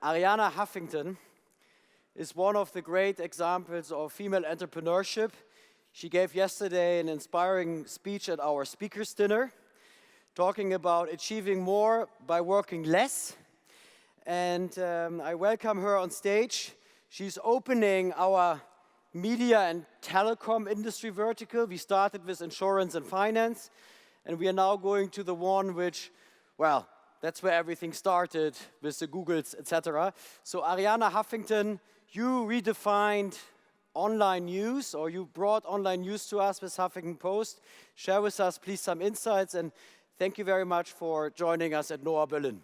Arianna Huffington is one of the great examples of female entrepreneurship. She gave yesterday an inspiring speech at our speakers' dinner, talking about achieving more by working less. And I welcome her on stage. She's opening our media and telecom industry vertical. We started with insurance and finance, and we are now going to the one which, well, that's where everything started with the Googles, etc. So Arianna Huffington, you redefined online news, or you brought online news to us with Huffington Post. Share with us, please, some insights, and thank you very much for joining us at NOAH Berlin.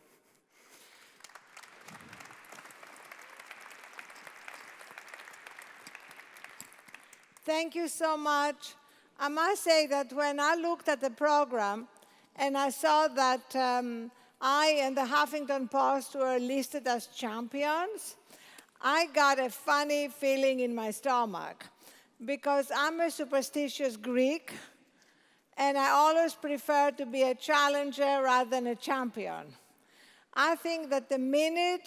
Thank you so much. I must say that when I looked at the program and I saw that I and the Huffington Post were listed as champions, I got a funny feeling in my stomach because I'm a superstitious Greek and I always prefer to be a challenger rather than a champion. I think that the minute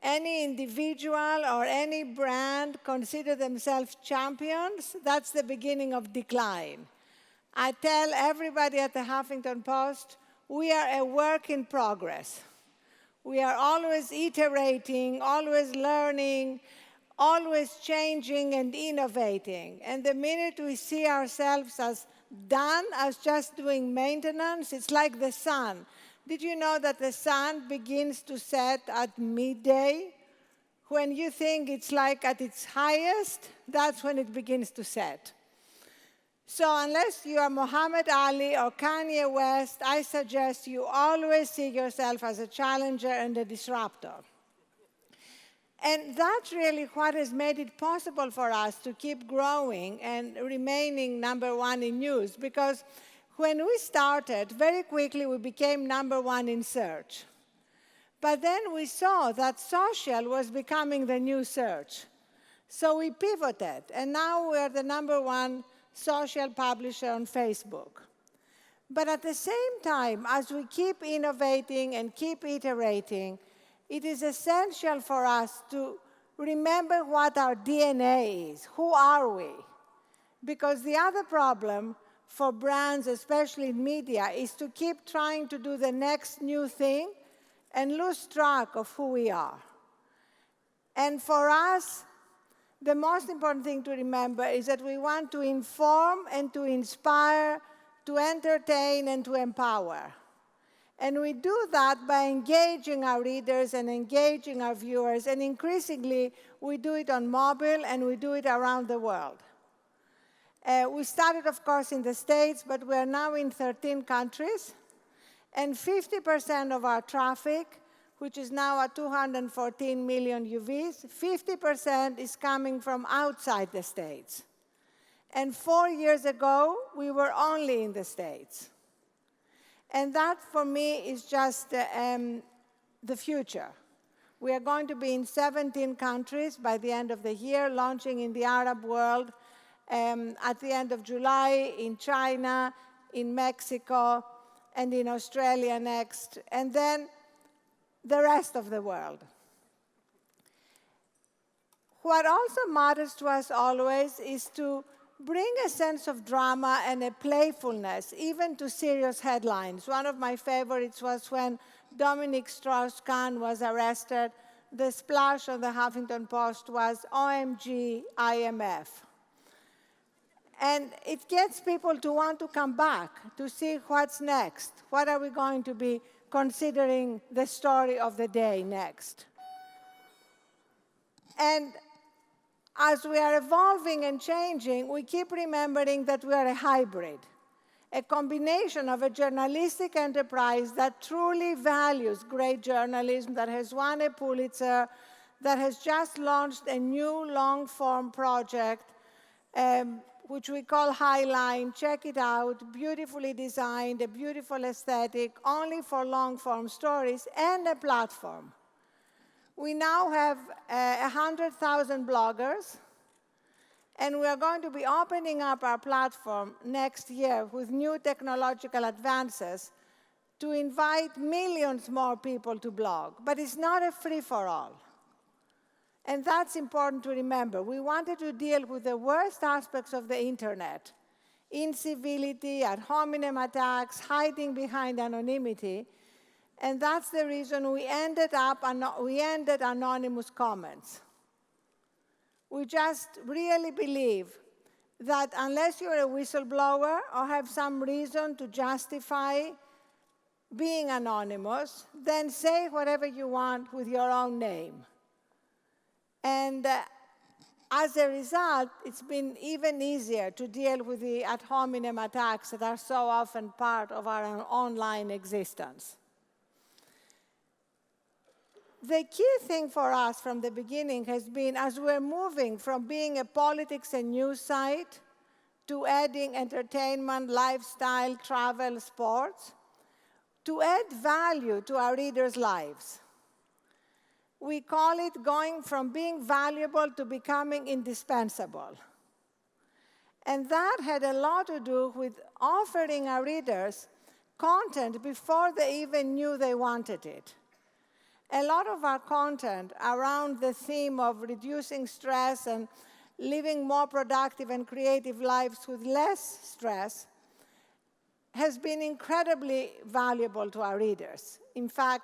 any individual or any brand consider themselves champions, that's the beginning of decline. I tell everybody at the Huffington Post, we are a work in progress. We are always iterating, always learning, always changing and innovating. And the minute we see ourselves as done, as just doing maintenance, it's like the sun. Did you know that the sun begins to set at midday? When you think it's like at its highest, that's when it begins to set. So unless you are Muhammad Ali or Kanye West, I suggest you always see yourself as a challenger and a disruptor. And that's really what has made it possible for us to keep growing and remaining #1 in news, because when we started, very quickly we became #1 in search. But then we saw that social was becoming the new search. So we pivoted, and now we're the #1 social publisher on Facebook. But at the same time, as we keep innovating and keep iterating, it is essential for us to remember what our DNA is. Who are we? Because the other problem for brands, especially in media, is to keep trying to do the next new thing and lose track of who we are. And for us, the most important thing to remember is that we want to inform and to inspire, to entertain and to empower. And we do that by engaging our readers and engaging our viewers, and increasingly we do it on mobile and we do it around the world. We started, of course, in the States, but we are now in 13 countries, and 50% of our traffic, which is now at 214 million UVs, 50% is coming from outside the States. And 4 years ago, we were only in the States. And that, for me, is just the future. We are going to be in 17 countries by the end of the year, launching in the Arab world at the end of July, in China, in Mexico, and in Australia next, and then the rest of the world. What also matters to us always is to bring a sense of drama and a playfulness, even to serious headlines. One of my favorites was when Dominic Strauss-Kahn was arrested. The splash on the Huffington Post was, OMG, IMF. And it gets people to want to come back, to see what's next. What are we going to be considering the story of the day next? And as we are evolving and changing, we keep remembering that we are a hybrid, a combination of a journalistic enterprise that truly values great journalism, that has won a Pulitzer, that has just launched a new long-form project, which we call Highline. Check it out, beautifully designed, a beautiful aesthetic, only for long-form stories, and a platform. We now have 100,000 bloggers, and we are going to be opening up our platform next year with new technological advances to invite millions more people to blog. But it's not a free-for-all. And that's important to remember. We wanted to deal with the worst aspects of the internet: incivility, ad hominem attacks, hiding behind anonymity. And that's the reason we ended anonymous comments. We just really believe that unless you're a whistleblower or have some reason to justify being anonymous, then say whatever you want with your own name. And as a result, it's been even easier to deal with the ad hominem attacks that are so often part of our online existence. The key thing for us from the beginning has been, as we're moving from being a politics and news site to adding entertainment, lifestyle, travel, sports, to add value to our readers' lives. We call it going from being valuable to becoming indispensable. And that had a lot to do with offering our readers content before they even knew they wanted it. A lot of our content around the theme of reducing stress and living more productive and creative lives with less stress has been incredibly valuable to our readers. In fact,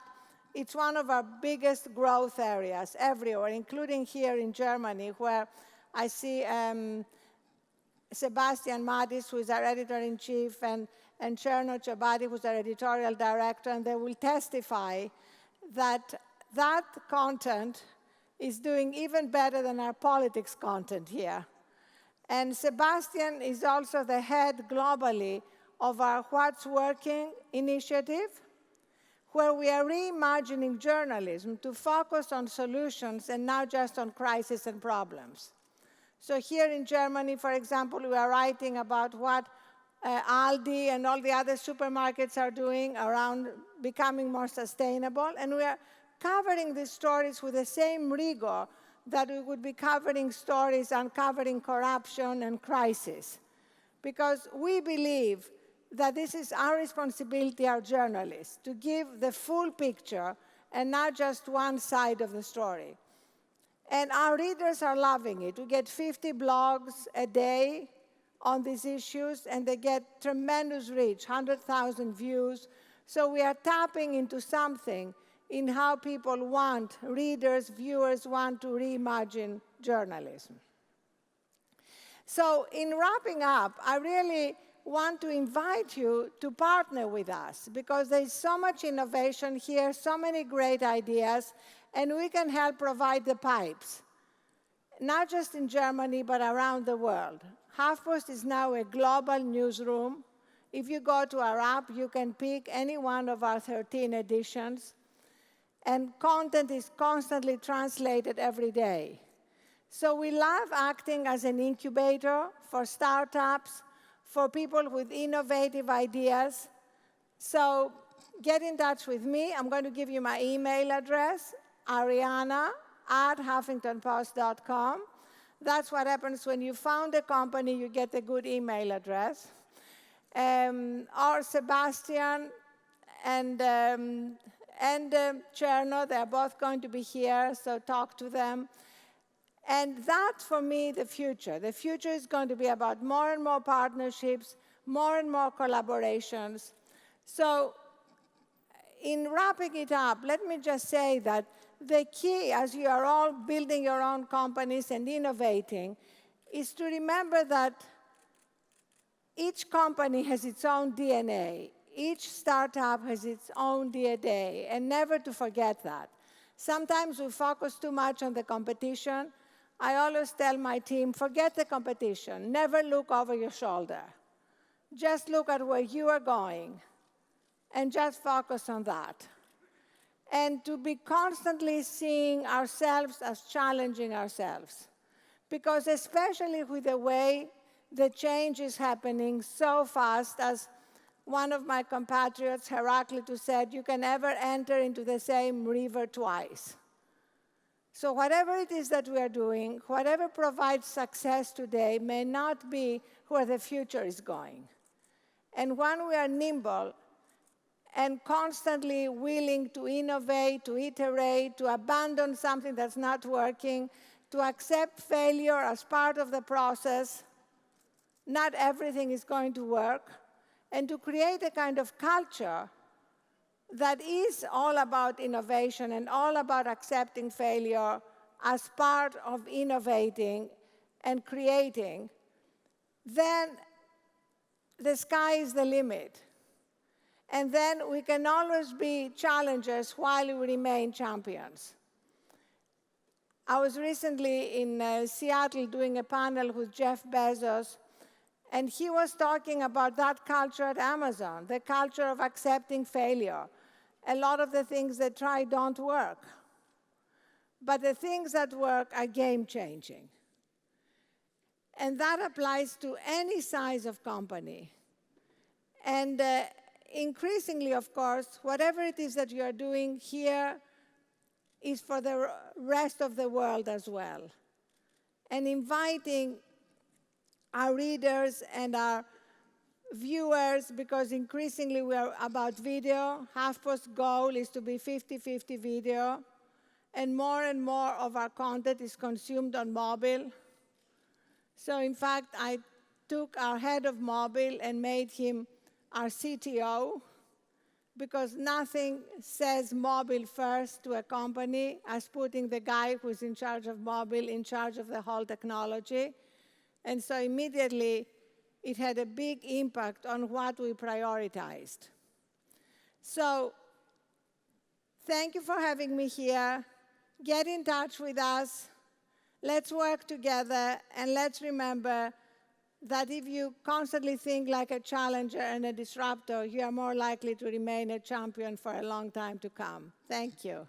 it's one of our biggest growth areas everywhere, including here in Germany, where I see Sebastian Madis, who is our editor-in-chief, and Cherno Chabadi, who's our editorial director, and they will testify that that content is doing even better than our politics content here. And Sebastian is also the head globally of our What's Working initiative, where we are reimagining journalism to focus on solutions and not just on crises and problems. So here in Germany, for example, we are writing about what Aldi and all the other supermarkets are doing around becoming more sustainable, and we are covering these stories with the same rigor that we would be covering stories uncovering corruption and crisis, because we believe that this is our responsibility, our journalists, to give the full picture and not just one side of the story. And our readers are loving it. We get 50 blogs a day on these issues, and they get tremendous reach, 100,000 views. So we are tapping into something in how people want, readers, viewers want to reimagine journalism. So in wrapping up, I really want to invite you to partner with us, because there's so much innovation here, so many great ideas, and we can help provide the pipes, not just in Germany, but around the world. HuffPost is now a global newsroom. If you go to our app, you can pick any one of our 13 editions, and content is constantly translated every day. So we love acting as an incubator for startups, for people with innovative ideas. So get in touch with me. I'm going to give you my email address, arianna@huffingtonpost.com. That's what happens when you found a company, you get a good email address. Or Sebastian and Cherno, they're both going to be here, so talk to them. And that's, for me, the future. The future is going to be about more and more partnerships, more and more collaborations. So in wrapping it up, let me just say that the key, as you are all building your own companies and innovating, is to remember that each company has its own DNA. Each startup has its own DNA, and never to forget that. Sometimes we focus too much on the competition. I always tell my team, forget the competition. Never look over your shoulder. Just look at where you are going, and just focus on that. And to be constantly seeing ourselves as challenging ourselves. Because especially with the way the change is happening so fast, as one of my compatriots, Heraclitus, said, you can never enter into the same river twice. So whatever it is that we are doing, whatever provides success today may not be where the future is going. And when we are nimble and constantly willing to innovate, to iterate, to abandon something that's not working, to accept failure as part of the process. Not everything is going to work, and to create a kind of culture that is all about innovation and all about accepting failure as part of innovating and creating, then the sky is the limit. And then we can always be challengers while we remain champions. I was recently in Seattle doing a panel with Jeff Bezos, and he was talking about that culture at Amazon, the culture of accepting failure. A lot of the things that try don't work. But the things that work are game-changing. And that applies to any size of company. And increasingly, of course, whatever it is that you are doing here is for the rest of the world as well. And inviting our readers and our viewers, because increasingly we are about video. HuffPost's goal is to be 50-50 video. And more of our content is consumed on mobile. So in fact, I took our head of mobile and made him our CTO, because nothing says mobile first to a company as putting the guy who's in charge of mobile in charge of the whole technology. And so immediately, it had a big impact on what we prioritized. So thank you for having me here. Get in touch with us. Let's work together, and let's remember that if you constantly think like a challenger and a disruptor, you are more likely to remain a champion for a long time to come. Thank you.